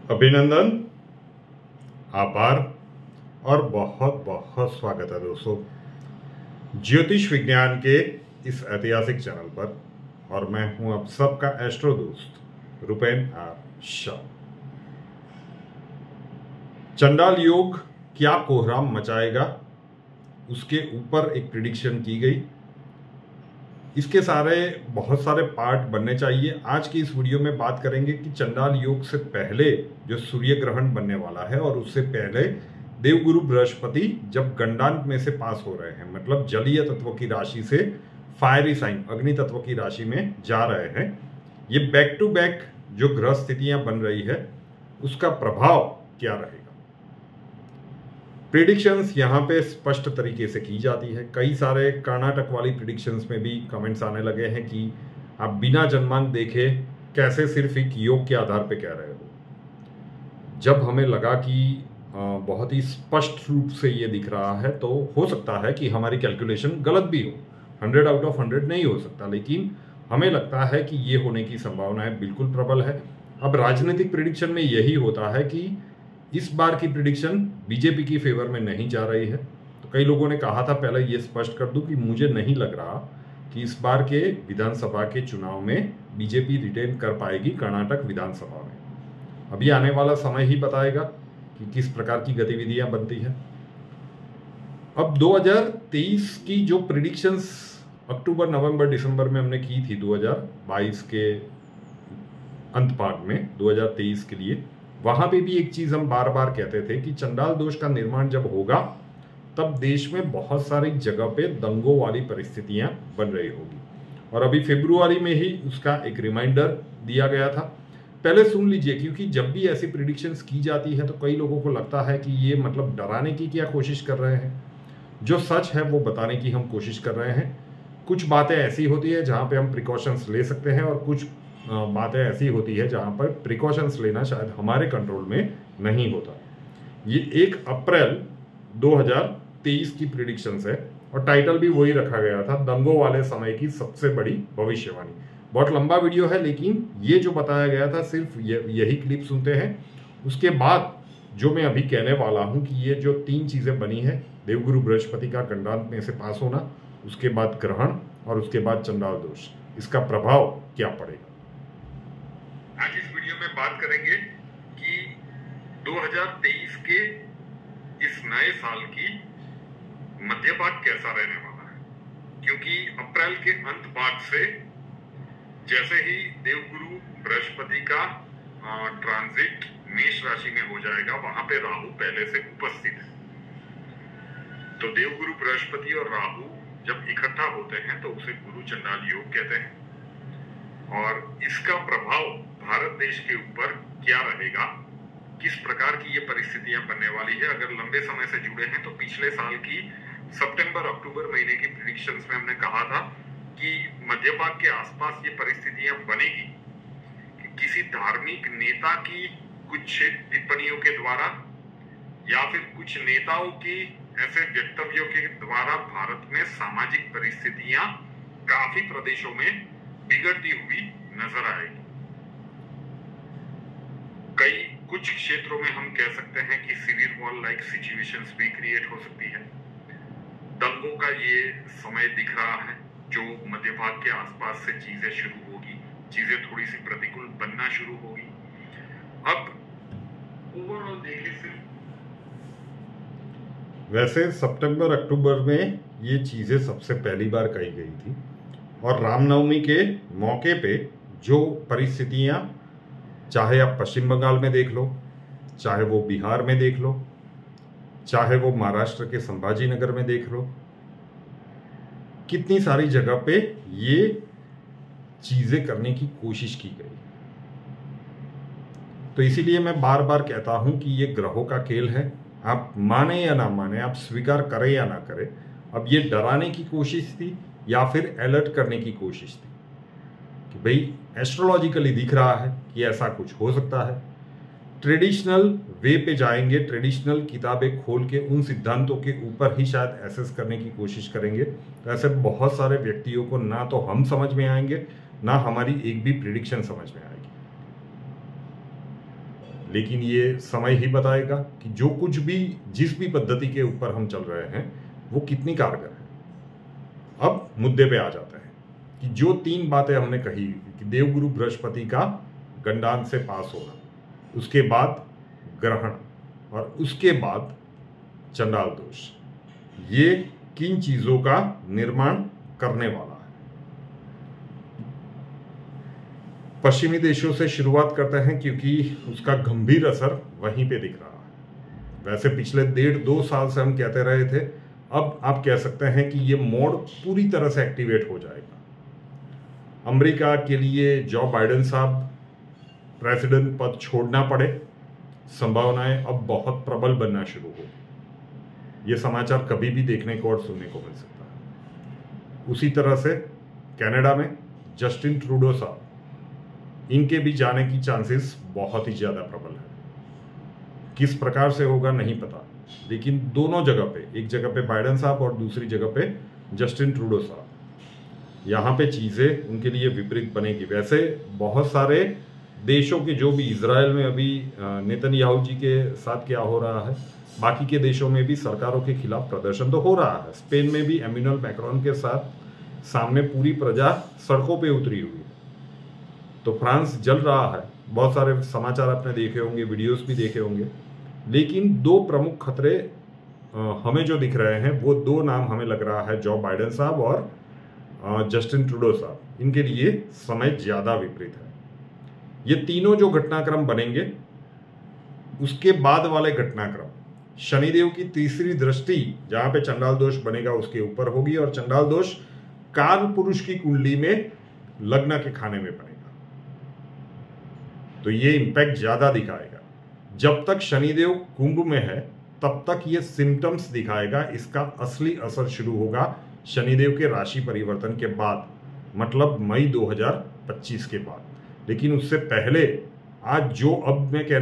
अभिनंदन, आभार और बहुत बहुत स्वागत है दोस्तों ज्योतिष विज्ञान के इस ऐतिहासिक चैनल पर। और मैं हूं आप सबका एस्ट्रो दोस्त रुपेन आर शाह। चंडाल योग क्या कोहराम मचाएगा, उसके ऊपर एक प्रिडिक्शन की गई। इसके बहुत सारे पार्ट बनने चाहिए। आज की इस वीडियो में बात करेंगे कि चंडाल योग से पहले जो सूर्य ग्रहण बनने वाला है और उससे पहले देवगुरु बृहस्पति जब गंडांक में से पास हो रहे हैं, मतलब जलीय तत्व की राशि से फायरी साइन अग्नि तत्व की राशि में जा रहे हैं, ये बैक टू बैक जो ग्रह स्थितियां बन रही है उसका प्रभाव क्या रहेगा। प्रिडिक्शंस यहाँ पे स्पष्ट तरीके से की जाती है। कई सारे कर्नाटक वाली प्रिडिक्शंस में भी कमेंट्स आने लगे हैं कि आप बिना जन्मांक देखे कैसे सिर्फ एक योग के आधार पे कह रहे हो। जब हमें लगा कि बहुत ही स्पष्ट रूप से ये दिख रहा है तो हो सकता है कि हमारी कैलकुलेशन गलत भी हो, 100 आउट ऑफ 100 नहीं हो सकता, लेकिन हमें लगता है कि ये होने की संभावनाएं बिल्कुल प्रबल है। अब राजनीतिक प्रिडिक्शन में यही होता है कि इस बार की प्रिडिक्शन बीजेपी की फेवर में नहीं जा रही है। तो कई लोगों ने कहा था, पहले ये स्पष्ट कर दूं कि मुझे नहीं लग रहा कि इस बार के विधानसभा के चुनाव में बीजेपी रिटेन कर पाएगी कर्नाटक विधानसभा में। अभी आने वाला समय ही बताएगा कि किस प्रकार की गतिविधियां बनती है। अब 2023 की जो प्रिडिक्शंस अक्टूबर, नवंबर, दिसंबर में हमने की थी 2022 के अंत पार्ट में 2023 के लिए, वहां पे भी एक चीज हम बार बार कहते थे कि चंडाल दोष का निर्माण जब होगा तब देश में बहुत सारी जगह पे दंगों वाली परिस्थितियां बन रही होगी। और अभी फरवरी में ही उसका एक रिमाइंडर दिया गया था। पहले सुन लीजिए, क्योंकि जब भी ऐसी प्रिडिक्शंस की जाती है तो कई लोगों को लगता है कि ये मतलब डराने की क्या कोशिश कर रहे हैं। जो सच है वो बताने की हम कोशिश कर रहे हैं। कुछ बातें ऐसी होती है जहां पे हम प्रिकॉशंस ले सकते हैं और कुछ बातें ऐसी होती है जहां पर प्रिकॉशंस लेना शायद हमारे कंट्रोल में नहीं होता। ये 1 अप्रैल 2023 की प्रिडिक्शंस है और टाइटल भी वही रखा गया था, दंगों वाले समय की सबसे बड़ी भविष्यवाणी। बहुत लंबा वीडियो है, लेकिन ये जो बताया गया था सिर्फ यही क्लिप सुनते हैं। उसके बाद जो मैं अभी कहने वाला हूं कि ये जो 3 चीजें बनी है, देवगुरु बृहस्पति का गंडांक में से पास होना, उसके बाद ग्रहण और उसके बाद चंडाल दोष, इसका प्रभाव क्या पड़ेगा। आज इस वीडियो में बात करेंगे कि 2023 के इस नए साल की मध्य भाग कैसा रहने वाला है, क्योंकि अप्रैल के अंत भाग से जैसे ही देवगुरु बृहस्पति का ट्रांजिट मेष राशि में हो जाएगा, वहां पे राहु पहले से उपस्थित है। तो देवगुरु बृहस्पति और राहु जब इकट्ठा होते हैं तो उसे गुरु चंडाल योग कहते हैं। और इसका प्रभाव भारत देश के ऊपर क्या रहेगा, किस प्रकार की ये परिस्थितियां बनने वाली है। अगर लंबे समय से जुड़े हैं तो पिछले साल की सितंबर अक्टूबर महीने की प्रेडिक्शंस में हमने कहा था कि मध्य भाग के आसपास ये परिस्थितियां बनेगी कि किसी धार्मिक नेता की कुछ टिप्पणियों के द्वारा या फिर कुछ नेताओं की ऐसे वक्तव्यों के द्वारा भारत में सामाजिक परिस्थितियां काफी प्रदेशों में बिगड़ती हुई नजर आएगी। कुछ क्षेत्रों में हम कह सकते हैं कि सिविल वॉर लाइक सिचुएशंस भी क्रिएट हो सकती है। दंगों का ये समय दिख रहा है, जो मध्य भाग के आसपास से चीजें शुरू होगी, चीजें थोड़ी सी प्रतिकूल बनना शुरू होगी। अब ओवरऑल देखें, सिर्फ वैसे सितंबर अक्टूबर में ये चीजें सबसे पहली बार कही गई थी और रामनवमी के मौके पे जो परिस्थितियां, चाहे आप पश्चिम बंगाल में देख लो, चाहे वो बिहार में देख लो, चाहे वो महाराष्ट्र के संभाजी नगर में देख लो, कितनी सारी जगह पे ये चीजें करने की कोशिश की गई। तो इसीलिए मैं बार बार कहता हूं कि ये ग्रहों का खेल है। आप माने या ना माने, आप स्वीकार करें या ना करें, अब ये डराने की कोशिश थी या फिर अलर्ट करने की कोशिश थी कि भाई एस्ट्रोलॉजिकली दिख रहा है कि ऐसा कुछ हो सकता है। ट्रेडिशनल वे पे जाएंगे, ट्रेडिशनल किताबें खोल के उन सिद्धांतों के ऊपर ही शायद एसेस करने की कोशिश करेंगे। तो ऐसे बहुत सारे व्यक्तियों को ना तो हम समझ में आएंगे, ना हमारी एक भी प्रिडिक्शन समझ में आएगी। लेकिन ये समय ही बताएगा कि जो कुछ भी, जिस भी पद्धति के ऊपर हम चल रहे हैं वो कितनी कारगर है। अब मुद्दे पे आ जाते हैं कि जो 3 बातें हमने कही कि देवगुरु बृहस्पति का गंडान से पास होना, उसके बाद ग्रहण और उसके बाद चंडाल दोष, ये किन चीजों का निर्माण करने वाला है। पश्चिमी देशों से शुरुआत करते हैं क्योंकि उसका गंभीर असर वहीं पे दिख रहा है। वैसे पिछले 1.5-2 साल से हम कहते रहे थे, अब आप कह सकते हैं कि ये मोड पूरी तरह से एक्टिवेट हो जाएगा। अमेरिका के लिए जो बाइडेन साहब प्रेसिडेंट पद छोड़ना पड़े, संभावनाएं अब बहुत प्रबल बनना शुरू हो। ये समाचार कभी भी देखने को और सुनने को मिल सकता है। उसी तरह से कनाडा में जस्टिन ट्रूडो साहब, इनके भी जाने की चांसेस बहुत ही ज़्यादा प्रबल है। किस प्रकार से होगा नहीं पता, लेकिन दोनों जगह पे, एक जगह पे बाइडेन साहब और दूसरी जगह पे जस्टिन ट्रूडो साहब, यहाँ पे चीज़ें उनके लिए विपरीत बनेगी। वैसे बहुत सारे देशों के, जो भी इजराइल में अभी नेतन्याहू जी के साथ क्या हो रहा है, बाकी के देशों में भी सरकारों के खिलाफ प्रदर्शन तो हो रहा है। स्पेन में भी एम्यूनल मैक्रोन के साथ सामने पूरी प्रजा सड़कों पे उतरी हुई है। तो फ्रांस जल रहा है, बहुत सारे समाचार आपने देखे होंगे, वीडियोस भी देखे होंगे। लेकिन 2 प्रमुख खतरे हमें जो दिख रहे हैं, वो 2 नाम हमें लग रहा है, जो बाइडेन साहब और जस्टिन ट्रूडो साहब। इनके लिए समय ज़्यादा विपरीत है। ये तीनों जो घटनाक्रम बनेंगे, उसके बाद वाले घटनाक्रम, शनिदेव की तीसरी दृष्टि जहां पे चंडाल दोष बनेगा उसके ऊपर होगी, और चंडाल दोष काल पुरुष की कुंडली में लग्न के खाने में बनेगा। तो ये इंपैक्ट ज्यादा दिखाएगा। जब तक शनिदेव कुंभ में है तब तक ये सिम्टम्स दिखाएगा। इसका असली असर शुरू होगा शनिदेव के राशि परिवर्तन के बाद, मतलब मई 2025 के बाद। लेकिन उससे पहले आज जो अब मैं कह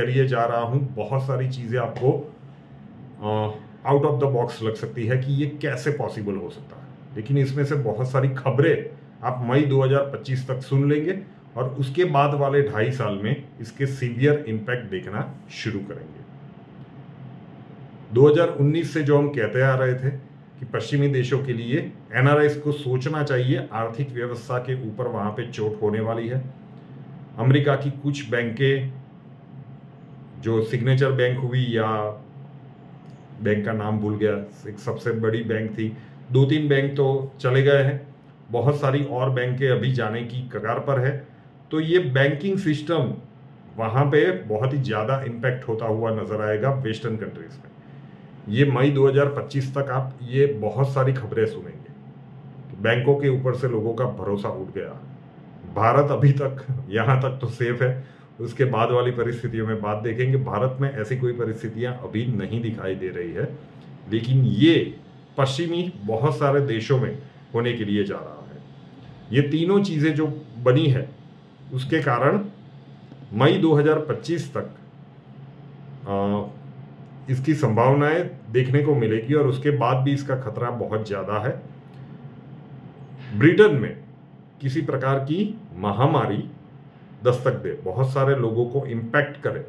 लिए जा रहा हूं, बहुत सारी चीजें आपको आउट ऑफ द बॉक्स लग सकती है कि ये कैसे पॉसिबल हो सकता है। लेकिन इसमें से बहुत सारी खबरें आप मई 2025 तक सुन लेंगे और उसके बाद वाले 2.5 साल में इसके सीवियर इम्पैक्ट देखना शुरू करेंगे। 2019 से जो हम कहते आ रहे थे कि पश्चिमी देशों के लिए एनआरआईज को सोचना चाहिए, आर्थिक व्यवस्था के ऊपर वहां पे चोट होने वाली है। अमेरिका की कुछ बैंकें, जो सिग्नेचर बैंक हुई, या बैंक का नाम भूल गया, एक सबसे बड़ी बैंक थी, 2-3 बैंक तो चले गए हैं, बहुत सारी और बैंकें अभी जाने की कगार पर है। तो ये बैंकिंग सिस्टम वहाँ पे बहुत ही ज़्यादा इम्पैक्ट होता हुआ नजर आएगा वेस्टर्न कंट्रीज में। ये मई 2025 तक आप ये बहुत सारी खबरें सुनेंगे। बैंकों के ऊपर से लोगों का भरोसा उठ गया। भारत अभी तक यहाँ तक तो सेफ है, उसके बाद वाली परिस्थितियों में बात देखेंगे। भारत में ऐसी कोई परिस्थितियां अभी नहीं दिखाई दे रही है, लेकिन ये पश्चिमी बहुत सारे देशों में होने के लिए जा रहा है। ये तीनों चीज़ें जो बनी है उसके कारण मई 2025 तक इसकी संभावनाएं देखने को मिलेगी, और उसके बाद भी इसका खतरा बहुत ज़्यादा है। ब्रिटेन में किसी प्रकार की महामारी दस्तक दे, बहुत सारे लोगों को इम्पैक्ट करे,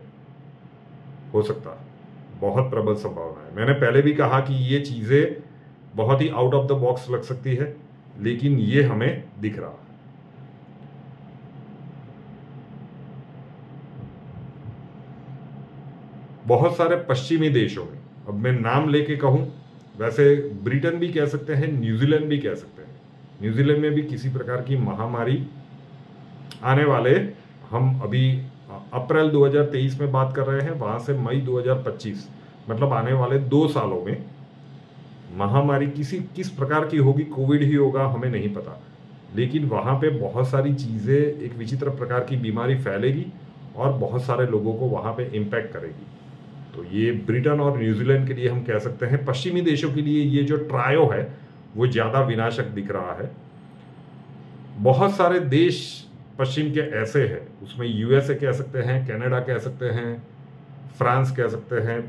हो सकता है, बहुत प्रबल संभावना है। मैंने पहले भी कहा कि ये चीज़ें बहुत ही आउट ऑफ द बॉक्स लग सकती है, लेकिन ये हमें दिख रहा है। बहुत सारे पश्चिमी देशों में, अब मैं नाम लेके कहूं, वैसे ब्रिटेन भी कह सकते हैं, न्यूजीलैंड भी कह सकते हैं। न्यूजीलैंड में भी किसी प्रकार की महामारी आने वाले, हम अभी अप्रैल 2023 में बात कर रहे हैं, वहां से मई 2025, मतलब आने वाले 2 सालों में महामारी किस प्रकार की होगी, कोविड ही होगा, हमें नहीं पता। लेकिन वहां पे बहुत सारी चीजें, एक विचित्र प्रकार की बीमारी फैलेगी और बहुत सारे लोगों को वहां पे इम्पैक्ट करेगी। तो ये ब्रिटेन और न्यूजीलैंड के लिए हम कह सकते हैं। पश्चिमी देशों के लिए ये जो ट्रायो है वो ज्यादा विनाशक दिख रहा है। बहुत सारे देश पश्चिम के ऐसे हैं, उसमें यूएसए कह सकते हैं, कनाडा कह सकते हैं, फ्रांस कह सकते हैं।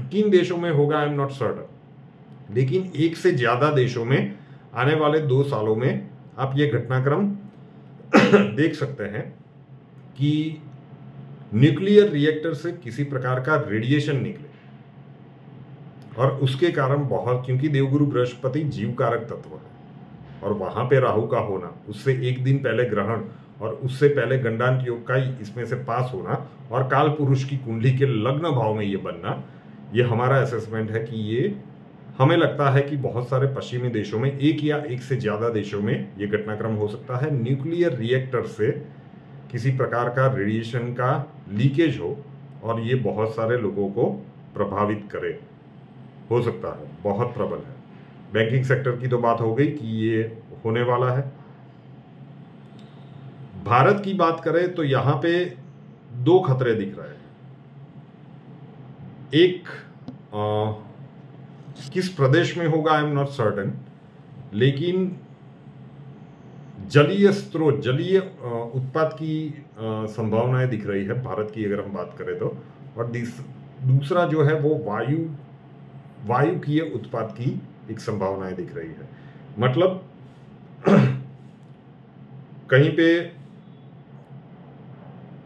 किन देशों में होगा आई एम नॉट सर्टन, लेकिन 1 से ज्यादा देशों में आने वाले 2 सालों में आप ये घटनाक्रम देख सकते हैं। कि न्यूक्लियर रिएक्टर से किसी प्रकार का रेडिएशन निकले, और उसके कारण बहुत, क्योंकि देवगुरु बृहस्पति जीव कारक तत्व है और वहां पे राहु का होना, उससे एक दिन पहले ग्रहण और उससे पहले गंडांत योग का इसमें से पास होना और काल पुरुष की कुंडली के लग्न भाव में ये बनना, ये हमारा असेसमेंट है कि ये हमें लगता है कि बहुत सारे पश्चिमी देशों में, एक या एक से ज्यादा देशों में ये घटनाक्रम हो सकता है। न्यूक्लियर रिएक्टर से किसी प्रकार का रेडिएशन का लीकेज हो और ये बहुत सारे लोगों को प्रभावित करे, हो सकता है, बहुत प्रबल है। बैंकिंग सेक्टर की तो बात हो गई कि ये होने वाला है। भारत की बात करें तो यहां पे दो खतरे दिख रहे हैं। एक किस प्रदेश में होगा आई एम नॉट सर्टेन, लेकिन जलीय स्रोत, जलीय उत्पाद की संभावनाएं दिख रही है भारत की अगर हम बात करें तो। और दूसरा जो है वो वायुकीय उत्पाद की एक संभावनाएं दिख रही है। मतलब कहीं पे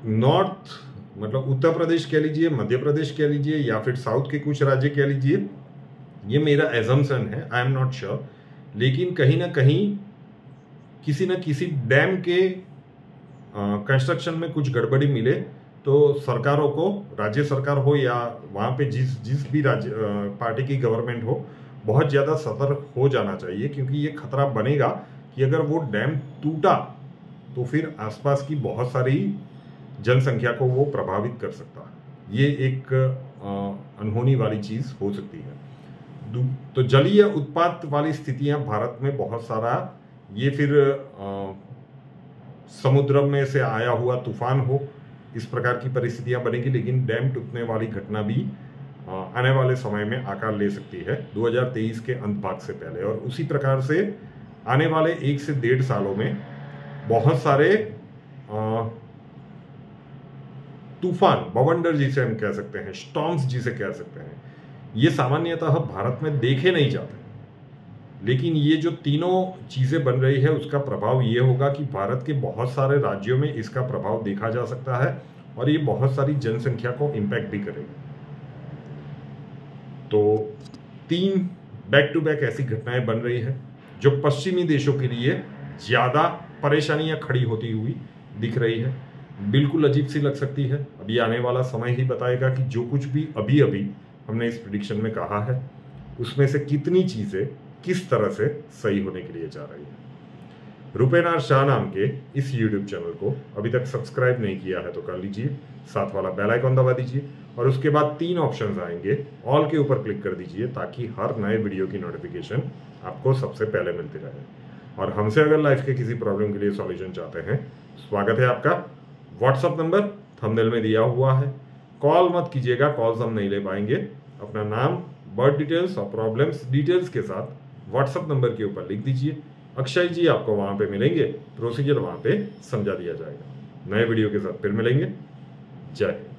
नॉर्थ, मतलब उत्तर प्रदेश कह लीजिए, मध्य प्रदेश कह लीजिए, या फिर साउथ के कुछ राज्य कह लीजिए, ये मेरा एजम्पशन है, आई एम नॉट श्योर, लेकिन कहीं ना कहीं किसी न किसी डैम के कंस्ट्रक्शन में कुछ गड़बड़ी मिले तो सरकारों को, राज्य सरकार हो या वहाँ पे जिस भी राज्य पार्टी की गवर्नमेंट हो, बहुत ज़्यादा सतर्क हो जाना चाहिए, क्योंकि ये खतरा बनेगा कि अगर वो डैम टूटा तो फिर आसपास की बहुत सारी जनसंख्या को वो प्रभावित कर सकता है। ये एक अनहोनी वाली चीज़ हो सकती है। तो जलीय उत्पाद वाली स्थितियां भारत में बहुत सारा, ये फिर समुद्र में से आया हुआ तूफान हो, इस प्रकार की परिस्थितियां बनेगी। लेकिन डैम टूटने वाली घटना भी आने वाले समय में आकार ले सकती है 2023 के अंत भाग से पहले। और उसी प्रकार से आने वाले 1 से 1.5 सालों में बहुत सारे तूफान, बवंडर जिसे हम कह सकते हैं, स्टॉर्म्स जिसे कह सकते हैं, ये सामान्यतः भारत में देखे नहीं जाते। लेकिन ये जो तीनों चीजें बन रही है, उसका प्रभाव ये होगा कि भारत के बहुत सारे राज्यों में इसका प्रभाव देखा जा सकता है और ये बहुत सारी जनसंख्या को इम्पैक्ट भी करेगा। तो 3 बैक टू बैक ऐसी घटनाएं बन रही है जो पश्चिमी देशों के लिए ज्यादा परेशानियां खड़ी होती हुई दिख रही है। बिल्कुल अजीब सी लग सकती है। अभी आने वाला समय ही बताएगा कि जो कुछ भी अभी अभी हमने इस प्रेडिक्शन में कहा है, उसमें से कितनी चीजें किस तरह से सही होने के लिए जा रही है। रुपेनार शाह नाम के इस YouTube चैनल को अभी तक सब्सक्राइब नहीं किया है तो कर लीजिए, साथ वाला बेल आइकॉन दबा दीजिए और उसके बाद 3 ऑप्शंस आएंगे, ऑल के ऊपर क्लिक कर दीजिए ताकि हर नए वीडियो की नोटिफिकेशन आपको सबसे पहले मिलती रहे। और हमसे अगर लाइफ के किसी प्रॉब्लम के लिए सॉल्यूशन चाहते हैं, स्वागत है आपका। व्हाट्सअप नंबर थंबनेल में दिया हुआ है, कॉल मत कीजिएगा, कॉल्स हम नहीं ले पाएंगे। अपना नाम, बर्थ डिटेल्स और प्रॉब्लम्स डिटेल्स के साथ व्हाट्सअप नंबर के ऊपर लिख दीजिए। अक्षय जी आपको वहां पे मिलेंगे, प्रोसीजर वहां पे समझा दिया जाएगा। नए वीडियो के साथ फिर मिलेंगे। जय हिंद।